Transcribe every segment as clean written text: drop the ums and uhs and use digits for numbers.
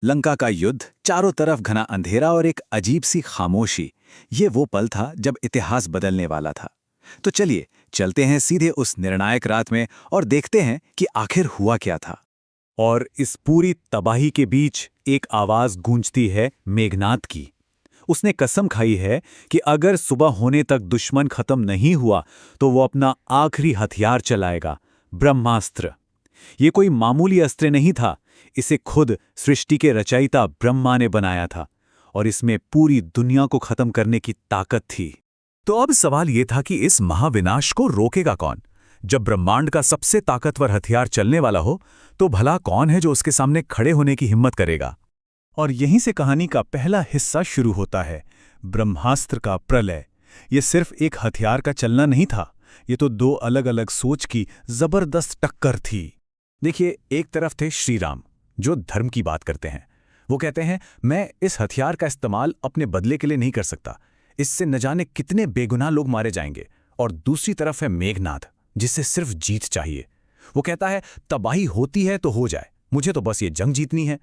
लंका का युद्ध, चारों तरफ घना अंधेरा और एक अजीब सी खामोशी। ये वो पल था जब इतिहास बदलने वाला था। तो चलिए चलते हैं सीधे उस निर्णायक रात में और देखते हैं कि आखिर हुआ क्या था। और इस पूरी तबाही के बीच एक आवाज गूंजती है मेघनाद की। उसने कसम खाई है कि अगर सुबह होने तक दुश्मन खत्म नहीं हुआ तो वो अपना आखिरी हथियार चलाएगा, ब्रह्मास्त्र। ये कोई मामूली अस्त्र नहीं था, इसे खुद सृष्टि के रचयिता ब्रह्मा ने बनाया था और इसमें पूरी दुनिया को खत्म करने की ताकत थी। तो अब सवाल ये था कि इस महाविनाश को रोकेगा कौन? जब ब्रह्मांड का सबसे ताकतवर हथियार चलने वाला हो, तो भला कौन है जो उसके सामने खड़े होने की हिम्मत करेगा? और यहीं से कहानी का पहला हिस्सा शुरू होता है, ब्रह्मास्त्र का प्रलय। ये सिर्फ एक हथियार का चलना नहीं था, ये तो दो अलग अलग सोच की जबरदस्त टक्कर थी। देखिए, एक तरफ थे श्री राम, जो धर्म की बात करते हैं। वो कहते हैं, मैं इस हथियार का इस्तेमाल अपने बदले के लिए नहीं कर सकता, इससे न जाने कितने बेगुनाह लोग मारे जाएंगे। और दूसरी तरफ है मेघनाद, जिससे सिर्फ जीत चाहिए। वो कहता है, तबाही होती है तो हो जाए, मुझे तो बस ये जंग जीतनी है।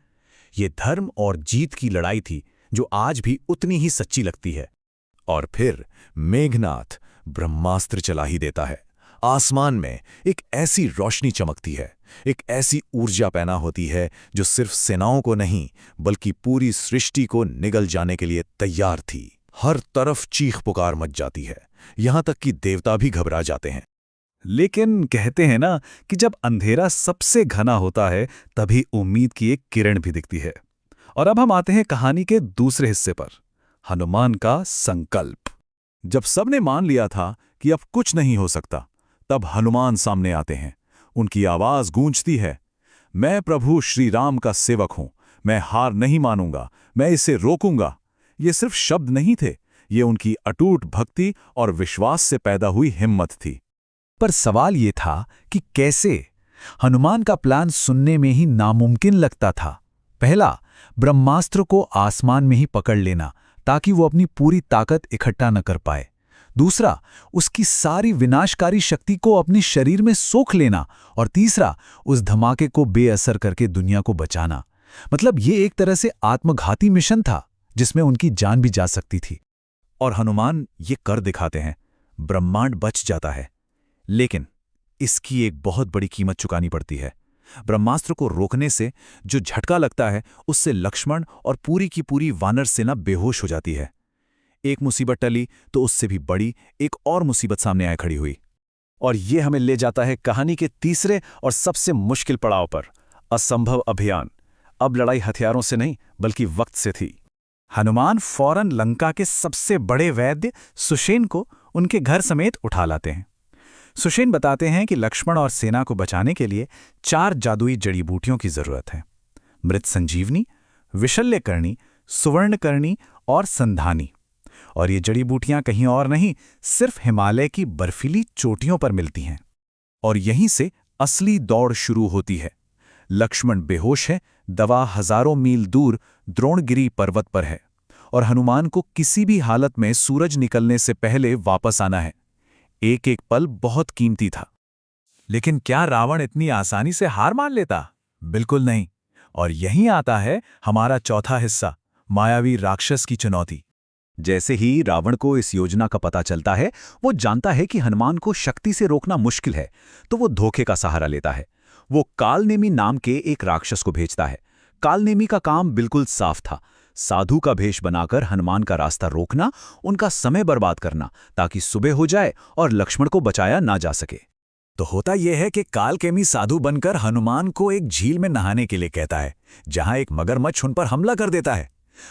ये धर्म और जीत की लड़ाई थी, जो आज भी उतनी ही सच्ची लगती है। और फिर मेघनाद ब्रह्मास्त्र चला ही देता है। आसमान में एक ऐसी रोशनी चमकती है, एक ऐसी ऊर्जा पैदा होती है जो सिर्फ सेनाओं को नहीं बल्कि पूरी सृष्टि को निगल जाने के लिए तैयार थी। हर तरफ चीख पुकार मच जाती है, यहां तक कि देवता भी घबरा जाते हैं। लेकिन कहते हैं ना कि जब अंधेरा सबसे घना होता है, तभी उम्मीद की एक किरण भी दिखती है। और अब हम आते हैं कहानी के दूसरे हिस्से पर, हनुमान का संकल्प। जब सबने मान लिया था कि अब कुछ नहीं हो सकता, तब हनुमान सामने आते हैं। उनकी आवाज गूंजती है, मैं प्रभु श्री राम का सेवक हूं, मैं हार नहीं मानूंगा, मैं इसे रोकूंगा। ये सिर्फ शब्द नहीं थे, ये उनकी अटूट भक्ति और विश्वास से पैदा हुई हिम्मत थी। पर सवाल ये था कि कैसे? हनुमान का प्लान सुनने में ही नामुमकिन लगता था। पहला, ब्रह्मास्त्र को आसमान में ही पकड़ लेना ताकि वो अपनी पूरी ताकत इकट्ठा न कर पाए। दूसरा, उसकी सारी विनाशकारी शक्ति को अपने शरीर में सोख लेना। और तीसरा, उस धमाके को बेअसर करके दुनिया को बचाना। मतलब ये एक तरह से आत्मघाती मिशन था, जिसमें उनकी जान भी जा सकती थी। और हनुमान ये कर दिखाते हैं, ब्रह्मांड बच जाता है। लेकिन इसकी एक बहुत बड़ी कीमत चुकानी पड़ती है। ब्रह्मास्त्र को रोकने से जो झटका लगता है, उससे लक्ष्मण और पूरी की पूरी वानर सेना बेहोश हो जाती है। एक मुसीबत टली तो उससे भी बड़ी एक और मुसीबत सामने आए खड़ी हुई। और ये हमें ले जाता है कहानी के तीसरे और सबसे मुश्किल पड़ाव पर, असंभव अभियान। अब लड़ाई हथियारों से नहीं बल्कि वक्त से थी। हनुमान फौरन लंका के सबसे बड़े वैद्य सुषेण को उनके घर समेत उठा लाते हैं। सुषेण बताते हैं कि लक्ष्मण और सेना को बचाने के लिए 4 जादुई जड़ी बूटियों की जरूरत है, मृत संजीवनी, विशल्यकर्णी, सुवर्णकर्णी और संधानी। और ये जड़ी बूटियां कहीं और नहीं, सिर्फ हिमालय की बर्फीली चोटियों पर मिलती हैं। और यहीं से असली दौड़ शुरू होती है। लक्ष्मण बेहोश है, दवा हजारों मील दूर द्रोणगिरी पर्वत पर है, और हनुमान को किसी भी हालत में सूरज निकलने से पहले वापस आना है। एक एक पल बहुत कीमती था। लेकिन क्या रावण इतनी आसानी से हार मान लेता? बिल्कुल नहीं। और यहीं आता है हमारा चौथा हिस्सा, मायावी राक्षस की चुनौती। जैसे ही रावण को इस योजना का पता चलता है, वो जानता है कि हनुमान को शक्ति से रोकना मुश्किल है, तो वो धोखे का सहारा लेता है। वो कालनेमी नाम के एक राक्षस को भेजता है। कालनेमी का काम बिल्कुल साफ था, साधु का भेष बनाकर हनुमान का रास्ता रोकना, उनका समय बर्बाद करना, ताकि सुबह हो जाए और लक्ष्मण को बचाया ना जा सके। तो होता यह है कि कालनेमी साधु बनकर हनुमान को एक झील में नहाने के लिए कहता है, जहां एक मगरमच्छ उन पर हमला कर देता है।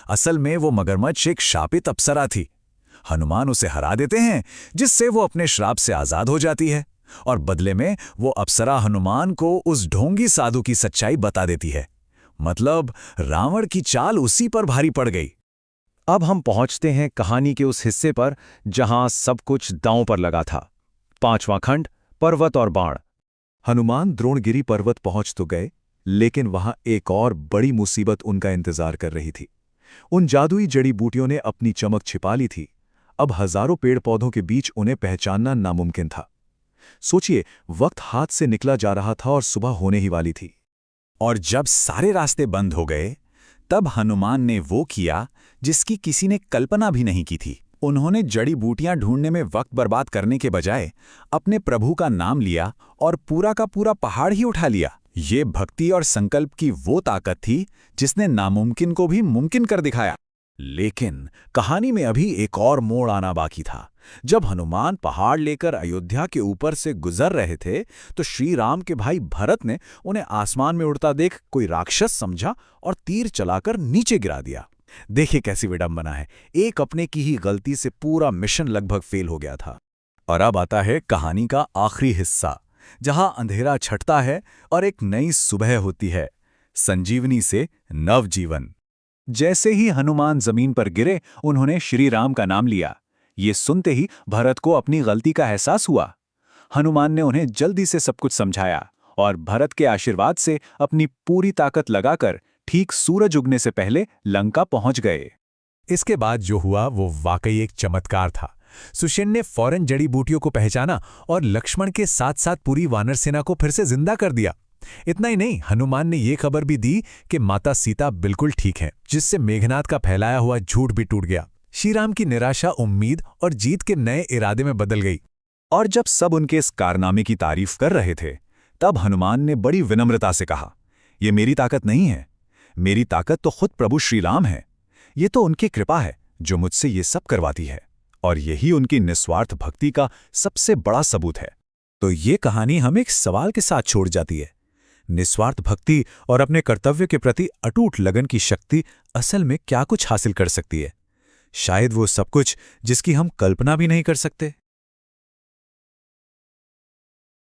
असल में वो मगरमच्छ एक शापित अप्सरा थी। हनुमान उसे हरा देते हैं, जिससे वो अपने श्राप से आजाद हो जाती है। और बदले में वो अप्सरा हनुमान को उस ढोंगी साधु की सच्चाई बता देती है। मतलब रावण की चाल उसी पर भारी पड़ गई। अब हम पहुंचते हैं कहानी के उस हिस्से पर जहां सब कुछ दांव पर लगा था। 5वां खंड, पर्वत और बाण। हनुमान द्रोणगिरी पर्वत पहुंच तो गए, लेकिन वहां एक और बड़ी मुसीबत उनका इंतजार कर रही थी। उन जादुई जड़ी बूटियों ने अपनी चमक छिपा ली थी। अब हजारों पेड़ पौधों के बीच उन्हें पहचानना नामुमकिन था। सोचिए, वक्त हाथ से निकला जा रहा था और सुबह होने ही वाली थी। और जब सारे रास्ते बंद हो गए, तब हनुमान ने वो किया जिसकी किसी ने कल्पना भी नहीं की थी। उन्होंने जड़ी बूटियां ढूंढने में वक्त बर्बाद करने के बजाय अपने प्रभु का नाम लिया और पूरा का पूरा पहाड़ ही उठा लिया। ये भक्ति और संकल्प की वो ताकत थी जिसने नामुमकिन को भी मुमकिन कर दिखाया। लेकिन कहानी में अभी एक और मोड़ आना बाकी था। जब हनुमान पहाड़ लेकर अयोध्या के ऊपर से गुजर रहे थे तो श्री राम के भाई भरत ने उन्हें आसमान में उड़ता देख कोई राक्षस समझा और तीर चलाकर नीचे गिरा दिया। देखिए कैसी विडंबना है, एक अपने की ही गलती से पूरा मिशन लगभग फेल हो गया था। और अब आता है कहानी का आखिरी हिस्सा, जहां अंधेरा छटता है और एक नई सुबह होती है, संजीवनी से नवजीवन। जैसे ही हनुमान जमीन पर गिरे, उन्होंने श्री राम का नाम लिया। ये सुनते ही भरत को अपनी गलती का एहसास हुआ। हनुमान ने उन्हें जल्दी से सब कुछ समझाया और भरत के आशीर्वाद से अपनी पूरी ताकत लगाकर ठीक सूरज उगने से पहले लंका पहुंच गए। इसके बाद जो हुआ वो वाकई एक चमत्कार था। सुषेण ने फौरन जड़ी बूटियों को पहचाना और लक्ष्मण के साथ साथ पूरी वानर सेना को फिर से जिंदा कर दिया। इतना ही नहीं, हनुमान ने ये खबर भी दी कि माता सीता बिल्कुल ठीक हैं, जिससे मेघनाद का फैलाया हुआ झूठ भी टूट गया। श्री राम की निराशा उम्मीद और जीत के नए इरादे में बदल गई। और जब सब उनके इस कारनामे की तारीफ कर रहे थे, तब हनुमान ने बड़ी विनम्रता से कहा, ये मेरी ताकत नहीं है, मेरी ताकत तो खुद प्रभु श्री राम है। ये तो उनकी कृपा है जो मुझसे ये सब करवाती है, और यही उनकी निस्वार्थ भक्ति का सबसे बड़ा सबूत है। तो ये कहानी हमें एक सवाल के साथ छोड़ जाती है। निस्वार्थ भक्ति और अपने कर्तव्य के प्रति अटूट लगन की शक्ति असल में क्या कुछ हासिल कर सकती है? शायद वो सब कुछ जिसकी हम कल्पना भी नहीं कर सकते।